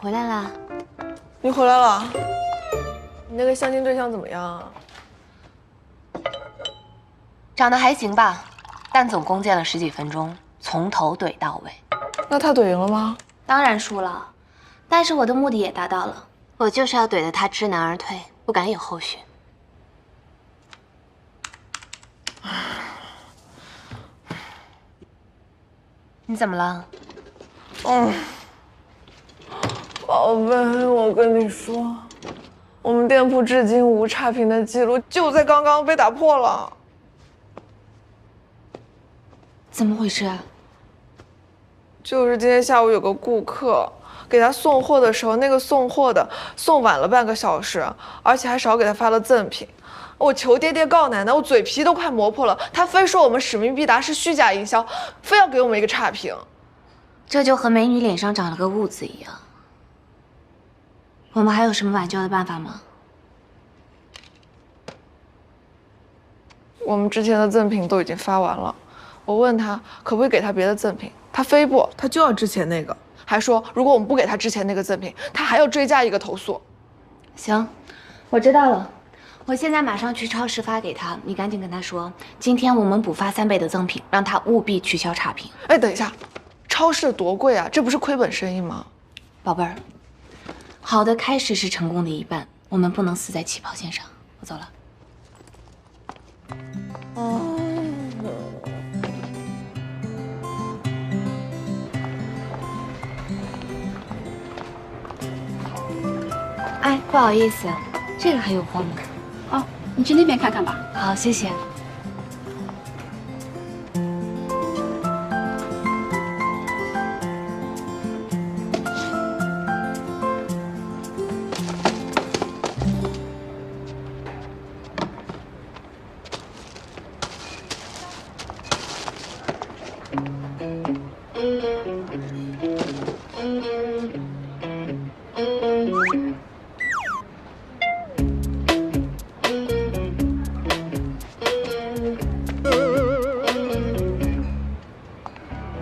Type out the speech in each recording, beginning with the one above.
回来啦。你回来了？你那个相亲对象怎么样啊？长得还行吧，但总共见了10几分钟，从头怼到尾。那他怼赢了吗？当然输了，但是我的目的也达到了，我就是要怼得他知难而退，不敢有后续。你怎么了？宝贝，我跟你说，我们店铺至今无差评的记录就在刚刚被打破了。怎么回事啊？就是今天下午有个顾客给他送货的时候，那个送货的送晚了半个小时，而且还少给他发了赠品。我求爹爹告奶奶，我嘴皮都快磨破了，他非说我们使命必达是虚假营销，非要给我们一个差评。这就和美女脸上长了个痦子一样。我们还有什么挽救的办法吗？我们之前的赠品都已经发完了，我问他可不可以给他别的赠品，他非不，他就要之前那个，还说如果我们不给他之前那个赠品，他还要追加一个投诉。行，我知道了。我现在马上去超市发给他，你赶紧跟他说，今天我们补发3倍的赠品，让他务必取消差评。哎，等一下，超市多贵啊，这不是亏本生意吗？宝贝儿，好的开始是成功的一半，我们不能死在起跑线上。我走了。哎，不好意思，这个还有货吗？哦，你去那边看看吧。好，谢谢。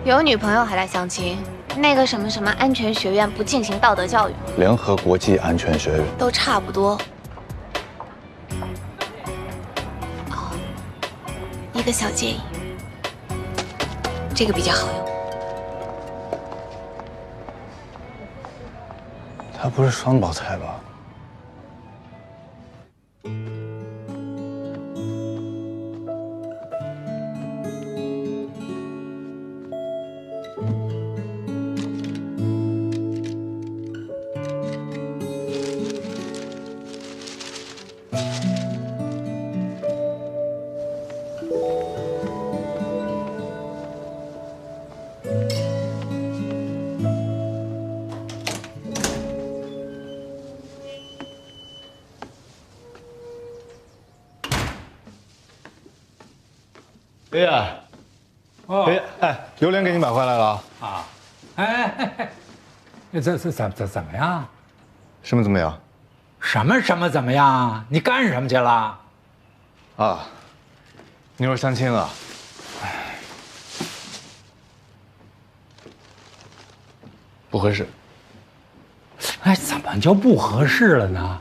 有女朋友还来相亲？那个什么什么安全学院不进行道德教育，联合国际安全学院都差不多。哦，一个小建议，这个比较好用。他不是双胞胎吧？爷爷，爷爷，哎，榴莲给你买回来了啊！哎，这怎么样？什么怎么样？什么怎么样？你干什么去了？啊，妞儿相亲了。不合适。哎，怎么就不合适了呢？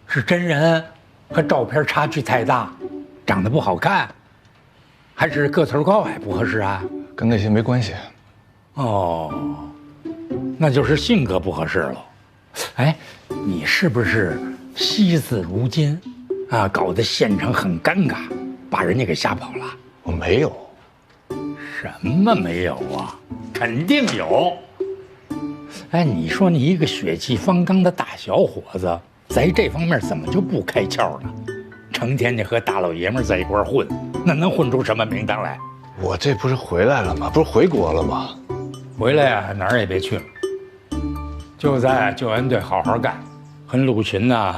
是真人和照片差距太大，长得不好看，还是个头高矮不合适啊？跟那些没关系。哦，那就是性格不合适了。哎，你是不是惜字如金啊？搞得县城很尴尬，把人家给吓跑了？我没有。什么没有啊？肯定有。哎，你说你一个血气方刚的大小伙子，在这方面怎么就不开窍呢？成天就和大老爷们在一块混，那能混出什么名堂来？我这不是回来了吗？不是回国了吗？回来呀，哪儿也别去了，就在救援队好好干，和陆群呢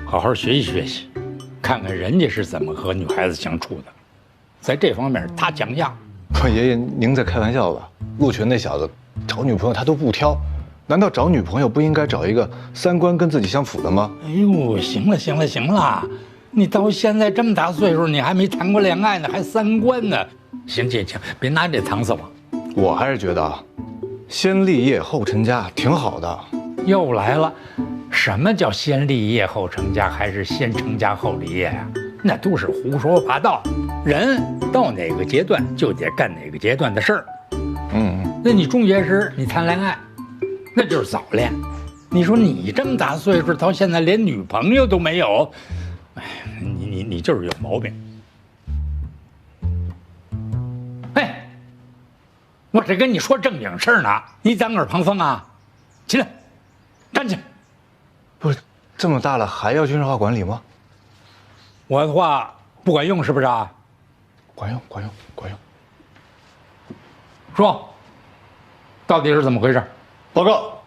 好好学习学习，看看人家是怎么和女孩子相处的，在这方面他讲价。不，爷爷您在开玩笑吧？陆群那小子找女朋友他都不挑，难道找女朋友不应该找一个三观跟自己相符的吗？哎呦，行了，你到现在这么大岁数，你还没谈过恋爱呢，还三观呢？行，别拿这搪塞我。我还是觉得先立业后成家挺好的。又来了，什么叫先立业后成家，还是先成家后立业呀？那都是胡说八道。人到哪个阶段就得干哪个阶段的事儿。那你中学时你谈恋爱，那就是早恋。你说你这么大岁数，到现在连女朋友都没有，哎，你就是有毛病。哎，我这跟你说正经事儿呢，你在耳旁风啊？起来，站起来。不是这么大了还要军事化管理吗？我的话不管用是不是啊？管用，管用，管用。说，到底是怎么回事？报告，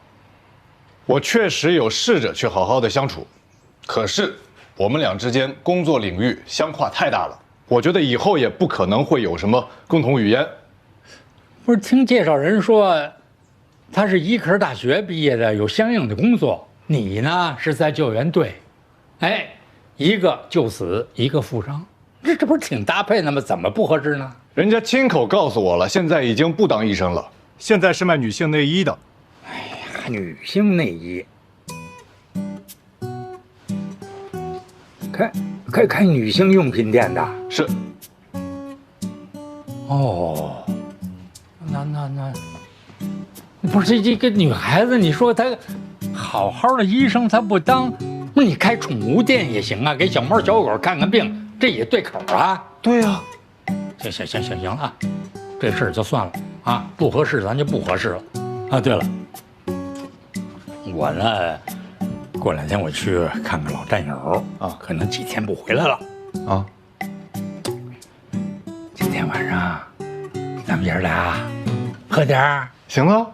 我确实有试着去好好的相处，可是我们俩之间工作领域相跨太大了，我觉得以后也不可能会有什么共同语言。不是听介绍人说，他是医科大学毕业的，有相应的工作。你呢是在救援队，哎，一个救死，一个负伤，这不是挺搭配的吗？怎么不合适呢？人家亲口告诉我了，现在已经不当医生了，现在是卖女性内衣的。哎呀，女性内衣，开女性用品店的。是。哦，那，不是这个女孩子，你说她好好的医生她不当，那你开宠物店也行啊，给小猫小狗看看病，这也对口啊。对呀。行了啊，这事儿就算了啊，不合适咱就不合适了啊。对了，我呢，过2天我去看看老战友啊，可能几天不回来了啊。今天晚上咱们爷儿俩喝点儿，行啊，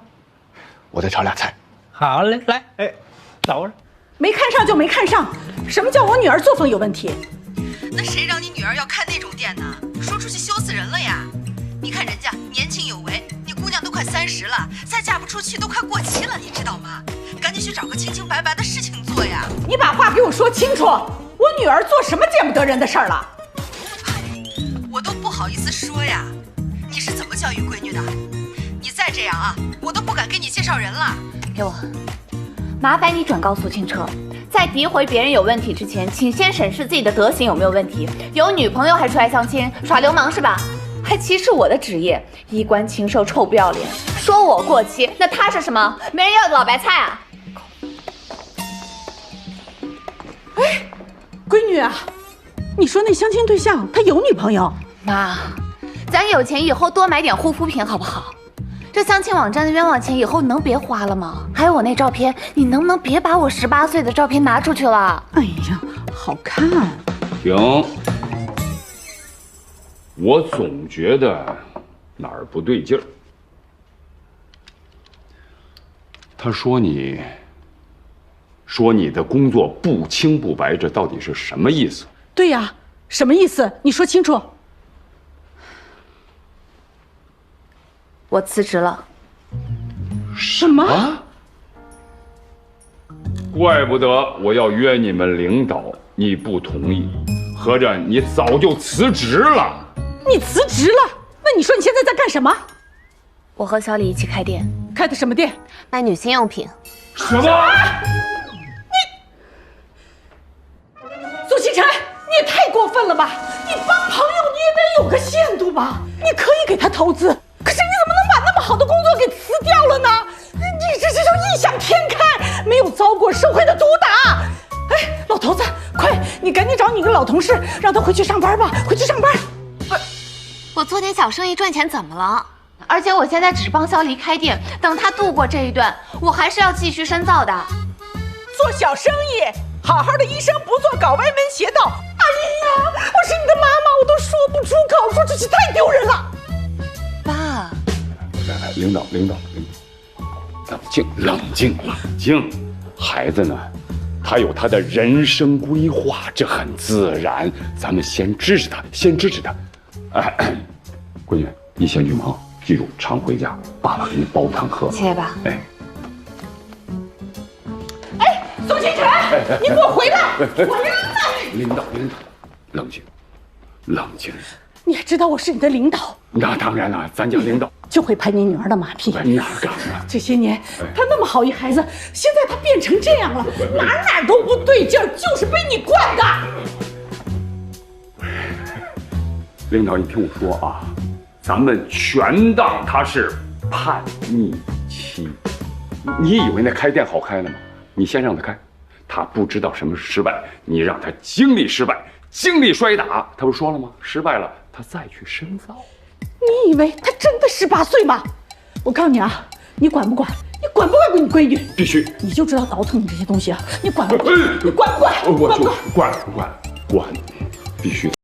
我再炒俩菜。好嘞，来，哎，走着。没看上就没看上，什么叫我女儿作风有问题？那谁让你女儿要看那种店呢？说出去羞死人了呀！你看人家年轻有为，你姑娘都快30了，再嫁不出去都快过期了，你知道吗？赶紧去找个清清白白的事情做呀！你把话给我说清楚，我女儿做什么见不得人的事儿了？我都不好意思说呀。你是怎么教育闺女的？你再这样啊，我都不敢给你介绍人了。给我，麻烦你转告苏清澈，在诋毁别人有问题之前，请先审视自己的德行有没有问题。有女朋友还出来相亲，耍流氓是吧？还歧视我的职业，衣冠禽兽，臭不要脸，说我过期，那他是什么？没人要的老白菜啊！哎，闺女啊，你说那相亲对象他有女朋友？妈，咱有钱以后多买点护肤品好不好？这相亲网站的冤枉钱以后能别花了吗？还有我那照片，你能不能别把我18岁的照片拿出去了？哎呀，好看。停！我总觉得哪儿不对劲儿。他说你的工作不清不白，这到底是什么意思？对呀，什么意思？你说清楚。我辞职了。什么？啊？怪不得我要约你们领导，你不同意，合着你早就辞职了。你辞职了？那你说你现在在干什么？我和小李一起开店。开的什么店？卖女性用品。什么？苏清晨，你也太过分了吧！你帮朋友你也得有个限度吧？你可以给他投资，可是你怎么能把那么好的工作给辞掉了呢？你这就异想天开，没有遭过社会的毒打。哎，老头子，快，你赶紧找你一个老同事，让他回去上班吧，回去上班。不是，我做点小生意赚钱怎么了？而且我现在只是帮小李开店，等他度过这一段，我还是要继续深造的。做小生意，好好的医生不做，搞歪门邪道。哎呀，我是你的妈妈，我都说不出口，说出去太丢人了。爸，来，领导，冷静，孩子呢，他有他的人生规划，这很自然，咱们先支持他。闺女，你先去忙，记住常回家，爸爸给你煲汤喝。谢谢爸。哎，宋清晨，你给我回来！我让你。领导，冷静。你也知道我是你的领导。那当然了，咱家领导就会拍你女儿的马屁。哪敢啊！这些年，她那么好一孩子，现在他变成这样了，哪都不对劲儿，就是被你惯的。领导，你听我说啊，咱们全当他是叛逆期。你以为那开店好开了吗？你先让他开，他不知道什么是失败，你让他经历失败，经历摔打，他不说了吗？失败了，他再去深造。你以为他真的18岁吗？我告诉你啊，你管不管？你管不管你闺女？必须！你就知道倒腾这些东西啊，你管不管？你管不管？我就管，必须的。